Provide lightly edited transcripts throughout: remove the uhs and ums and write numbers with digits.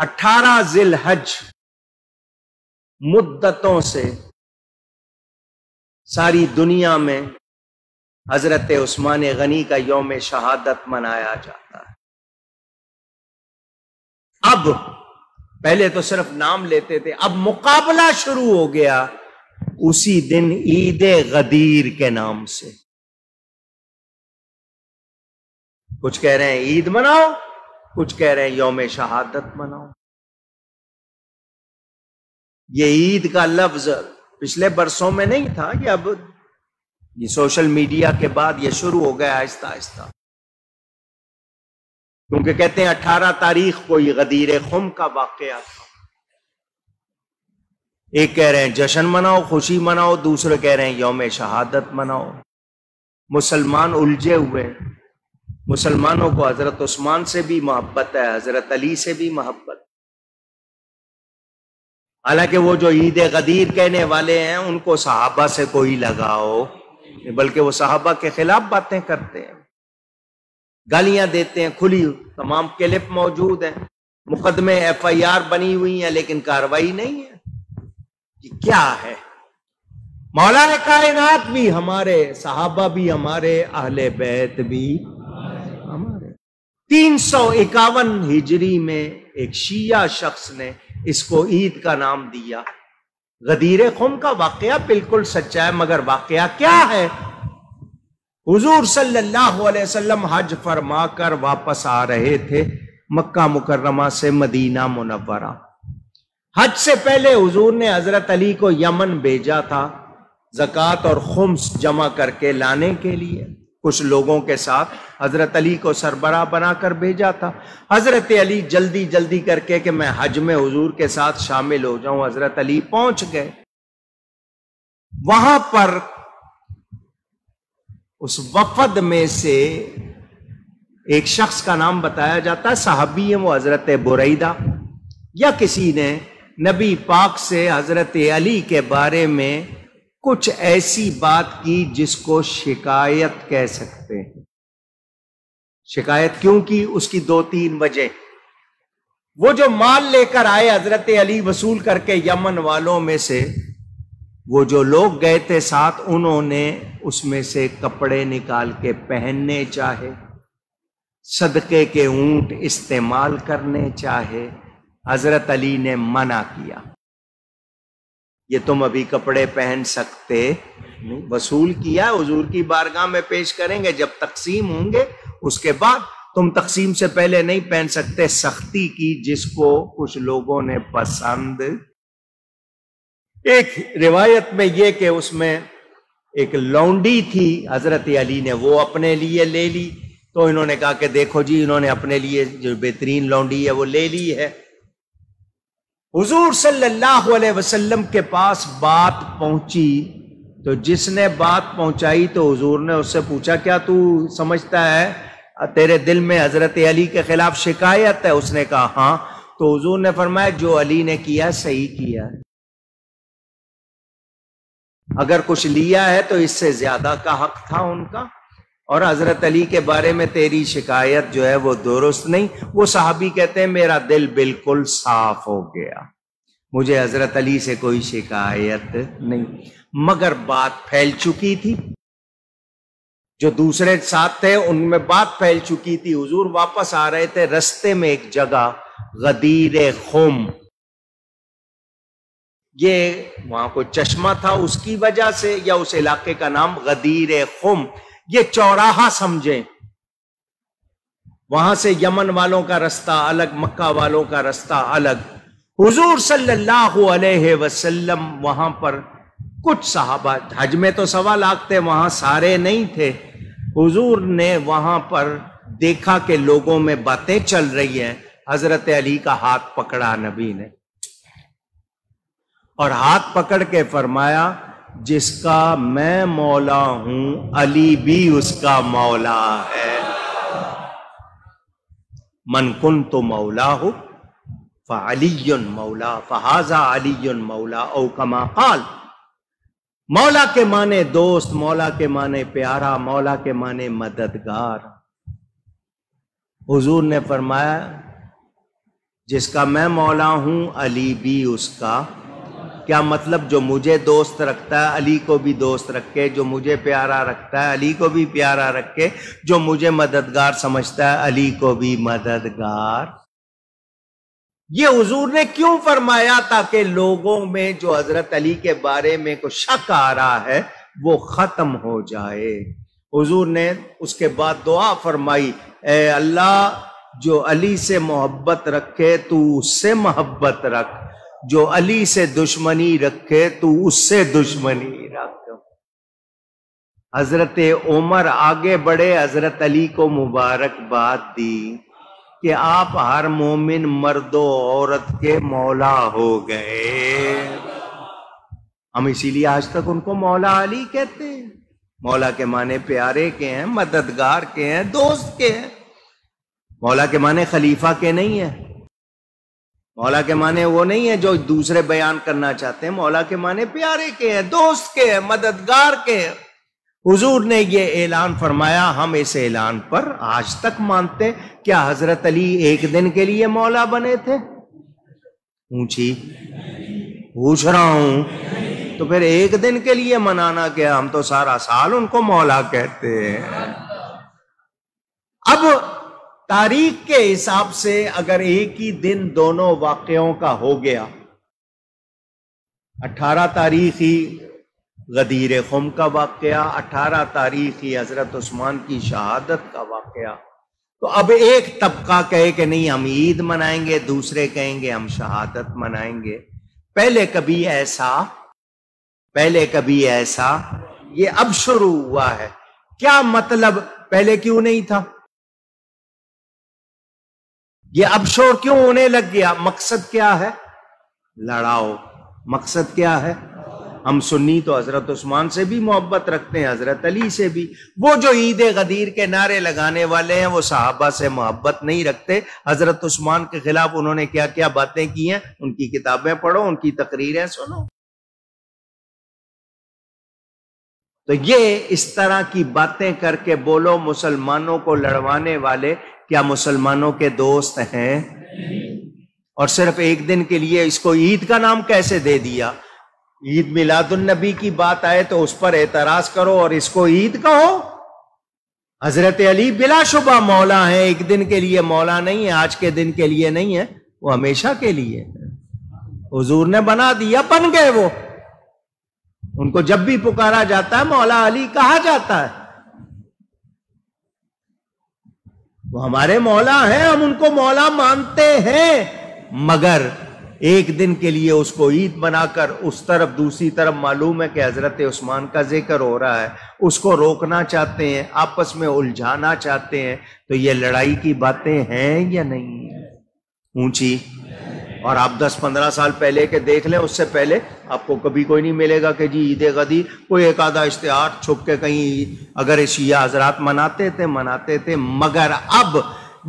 18 ذی الحج مدتوں سے ساری دنیا میں حضرت عثمان غنی کا یوم شہادت منایا جاتا ہے۔ اب پہلے تو صرف نام لیتے تھے، اب مقابلہ شروع ہو گیا اسی دن عید غدیر کے نام سے۔ کچھ کہہ رہے ہیں عید مناؤ، کچھ کہہ رہے ہیں یوم شہادت مناؤ۔ یہ عید کا لفظ پچھلے برسوں میں نہیں تھا، یہ اب یہ سوشل میڈیا کے بعد یہ شروع ہو گیا آہستہ آہستہ، کیونکہ کہتے ہیں 18 تاریخ کو یہ غدیر خم کا واقعہ تھا۔ ایک کہہ رہے ہیں جشن مناؤ، خوشی مناؤ، دوسرے کہہ رہے ہیں یوم شہادت مناؤ۔ مسلمان الجھے ہوئے ہیں۔ مسلمانوں کو حضرت عثمان سے بھی محبت ہے، حضرت علی سے بھی محبت، حالانکہ وہ جو عید غدیر کہنے والے ہیں ان کو صحابہ سے کوئی لگاؤ، بلکہ وہ صحابہ کے خلاف باتیں کرتے ہیں، گالیاں دیتے ہیں، کھلی تمام کلپ موجود ہیں، مقدمے FIR بنی ہوئی ہیں لیکن کارروائی نہیں ہے۔ یہ کیا ہے؟ مولا کائنات بھی ہمارے، صحابہ بھی ہمارے، اہل بیت بھی ہمارے۔ 351 ہجری میں ایک شیعہ شخص نے اس کو عید کا نام دیا۔ غدیر خم کا واقعہ بالکل سچا ہے، مگر واقعہ کیا ہے؟ حضور صلی اللہ علیہ وسلم حج فرما کر واپس آ رہے تھے مکہ مکرمہ سے مدینہ منورہ۔ حج سے پہلے حضور نے حضرت علی کو یمن بھیجا تھا زکوٰۃ اور خمس جمع کر کے لانے کے لیے، کچھ لوگوں کے ساتھ حضرت علی کو سربراہ بنا کر بھیجا تھا۔ حضرت علی جلدی جلدی کر کے کہ میں حج میں حضور کے ساتھ شامل ہو جاؤں، حضرت علی پہنچ گئے۔ وہاں پر اس وفد میں سے ایک شخص کا نام بتایا جاتا ہے، صحابی ہے وہ، حضرت بریدہ، یا کسی نے نبی پاک سے حضرت علی کے بارے میں کچھ ایسی بات کی جس کو شکایت کہہ سکتے ہیں۔ شکایت کیوں کی؟ اس کی 2-3 وجہ۔ وہ جو مال لے کر آئے حضرت علی وصول کر کے یمن والوں میں سے، وہ جو لوگ گئے تھے ساتھ، انہوں نے اس میں سے کپڑے نکال کے پہننے چاہے، صدقے کے اونٹ استعمال کرنے چاہے، حضرت علی نے منع کیا، یہ تم ابھی کپڑے پہن سکتے نہیں، وصول کیا حضور کی بارگاہ میں پیش کریں گے، جب تقسیم ہوں گے اس کے بعد، تم تقسیم سے پہلے نہیں پہن سکتے۔ سختی کی جس کو کچھ لوگوں نے پسند۔ ایک روایت میں یہ کہ اس میں ایک لونڈی تھی، حضرت علی نے وہ اپنے لیے لے لی، تو انہوں نے کہا کہ دیکھو جی انہوں نے اپنے لیے جو بہترین لونڈی ہے وہ لے لی ہے۔ حضور صلی اللہ علیہ وسلم کے پاس بات پہنچی، تو جس نے بات پہنچائی تو حضور نے اس سے پوچھا کیا تو سمجھتا ہے تیرے دل میں حضرت علی کے خلاف شکایت ہے؟ اس نے کہا ہاں۔ تو حضور نے فرمایا جو علی نے کیا صحیح کیا ہے، اگر کچھ لیا ہے تو اس سے زیادہ کا حق تھا ان کا، اور حضرت علی کے بارے میں تیری شکایت جو ہے وہ درست نہیں۔ وہ صحابی کہتے ہیں میرا دل بالکل صاف ہو گیا، مجھے حضرت علی سے کوئی شکایت نہیں، مگر بات پھیل چکی تھی، جو دوسرے ساتھ تھے ان میں بات پھیل چکی تھی۔ حضور واپس آ رہے تھے، رستے میں ایک جگہ غدیر خم، یہ وہاں کوئی چشمہ تھا اس کی وجہ سے، یا اس علاقے کا نام غدیر خم، یہ چوراہا سمجھیں، وہاں سے یمن والوں کا رستہ الگ، مکہ والوں کا رستہ الگ۔ حضور صلی اللہ علیہ وسلم وہاں پر کچھ صحابہ، حج میں تو 1.25 لاکھ تھے، وہاں سارے نہیں تھے، حضور نے وہاں پر دیکھا کہ لوگوں میں باتیں چل رہی ہیں، حضرت علی کا ہاتھ پکڑا نبی نے، اور ہاتھ پکڑ کے فرمایا جس کا میں مولا ہوں علی بھی اس کا مولا ہے، من کنت مولاہ فعلی مولا فہذا علی مولا، او کما قال۔ مولا کے معنی دوست، مولا کے معنی پیارا، مولا کے معنی مددگار۔ حضور نے فرمایا جس کا میں مولا ہوں علی بھی اس کا. کیا مطلب؟ جو مجھے دوست رکھتا ہے علی کو بھی دوست رکھے، جو مجھے پیارا رکھتا ہے علی کو بھی پیارا رکھے، جو مجھے مددگار سمجھتا ہے علی کو بھی مددگار. یہ حضور نے کیوں فرمایا؟ تاکہ لوگوں میں جو حضرت علی کے بارے میں کوئی شک آ رہا ہے وہ ختم ہو جائے. حضور نے اس کے بعد دعا فرمائی، اے اللہ جو علی سے محبت رکھے تو اس سے محبت رکھ، جو علی سے دشمنی رکھے تو اس سے دشمنی رکھ. حضرت عمر آگے بڑھے، حضرت علی کو مبارکباد دی کہ آپ ہر مومن مرد و عورت کے مولا ہو گئے. ہم اسی لیے آج تک ان کو مولا علی کہتے ہیں. مولا کے معنی پیارے کے ہیں، مددگار کے ہیں، دوست کے ہیں. مولا کے معنی خلیفہ کے نہیں ہیں. مولا کے معنی وہ نہیں ہے جو دوسرے بیان کرنا چاہتے ہیں. مولا کے معنی پیارے کے ہیں، دوست کے ہیں، مددگار کے ہیں. حضور نے یہ اعلان فرمایا، ہم اس اعلان پر آج تک مانتے. کیا حضرت علی ایک دن کے لیے مولا بنے تھے؟ اونچی پوچھ رہا ہوں. تو پھر ایک دن کے لیے منانا کیا؟ ہم تو سارا سال ان کو مولا کہتے ہیں. اب تاریخ کے حساب سے اگر ایک ہی دن دونوں واقعوں کا ہو گیا، 18 تاریخ ہی غدیر خم کا واقعہ، 18 تاریخ ہی حضرت عثمان کی شہادت کا واقعہ، تو اب ایک طبقہ کہے کہ نہیں ہم عید منائیں گے، دوسرے کہیں گے ہم شہادت منائیں گے. پہلے کبھی ایسا یہ اب شروع ہوا ہے. کیا مطلب؟ پہلے کیوں نہیں تھا؟ یہ اب شور کیوں ہونے لگ گیا؟ مقصد کیا ہے؟ لڑاؤ. مقصد کیا ہے؟ ہم سنی تو حضرت عثمان سے بھی محبت رکھتے ہیں، حضرت علی سے بھی. وہ جو عید غدیر کے نعرے لگانے والے ہیں وہ صحابہ سے محبت نہیں رکھتے. حضرت عثمان کے خلاف انہوں نے کیا کیا باتیں کی ہیں، ان کی کتابیں پڑھو، ان کی تقریریں سنو. تو یہ اس طرح کی باتیں کر کے بولو مسلمانوں کو لڑوانے والے کیا مسلمانوں کے دوست ہیں؟ اور صرف ایک دن کے لیے اس کو عید کا نام کیسے دے دیا؟ عید میلاد النبی کی بات آئے تو اس پر اعتراض کرو اور اس کو عید کہو. حضرت علی بلا شبہ مولا ہیں، ایک دن کے لیے مولا نہیں ہے، آج کے دن کے لیے نہیں ہے، وہ ہمیشہ کے لیے. حضور نے بنا دیا، بن گئے. وہ ان کو جب بھی پکارا جاتا ہے مولا علی کہا جاتا ہے. وہ ہمارے مولا ہیں، ہم ان کو مولا مانتے ہیں، مگر ایک دن کے لیے اس کو عید بنا کر اس طرف دوسری طرف معلوم ہے کہ حضرت عثمان کا ذکر ہو رہا ہے، اس کو روکنا چاہتے ہیں، آپس میں الجھانا چاہتے ہیں. تو یہ لڑائی کی باتیں ہیں یا نہیں ہیں؟ اونچی. اور آپ 10-15 سال پہلے کے دیکھ لیں، اس سے پہلے آپ کو کبھی کوئی نہیں ملے گا کہ جی عید غدیر کوئی ایک آدھا اشتہار چھپ کے کہیں اگر شیعہ حضرات مناتے تھے. مگر اب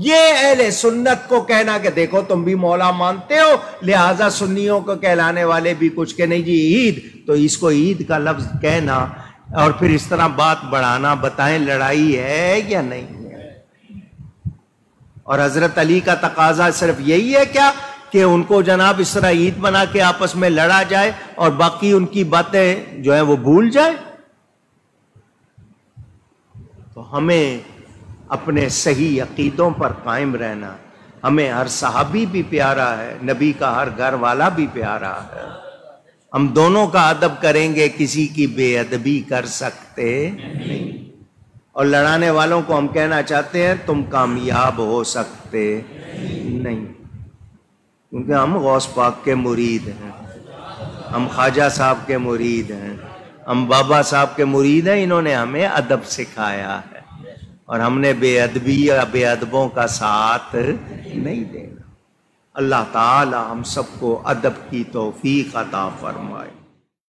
یہ اہل سنت کو کہنا کہ دیکھو تم بھی مولا مانتے ہو، لہذا سنیوں کو کہلانے والے بھی کچھ کہ نہیں جی عید، تو اس کو عید کا لفظ کہنا اور پھر اس طرح بات بڑھانا، بتائیں لڑائی ہے یا نہیں ہے؟ اور حضرت علی کا تقاضا صرف یہی ہے کیا کہ ان کو جناب اس طرح عید بنا کے آپس میں لڑا جائے اور باقی ان کی باتیں جو ہیں وہ بھول جائے؟ تو ہمیں اپنے صحیح عقیدوں پر قائم رہنا. ہمیں ہر صحابی بھی پیارا ہے، نبی کا ہر گھر والا بھی پیارا ہے. ہم دونوں کا ادب کریں گے، کسی کی بے ادبی کر سکتے نہیں. اور لڑانے والوں کو ہم کہنا چاہتے ہیں تم کامیاب ہو سکتے نہیں، کیونکہ ہم غوث پاک کے مرید ہیں، ہم خواجہ صاحب کے مرید ہیں، ہم بابا صاحب کے مرید ہیں. انہوں نے ہمیں ادب سکھایا ہے اور ہم نے بے ادبی یا بے ادبوں کا ساتھ نہیں دینا. اللہ تعالی ہم سب کو ادب کی توفیق عطا فرمائے.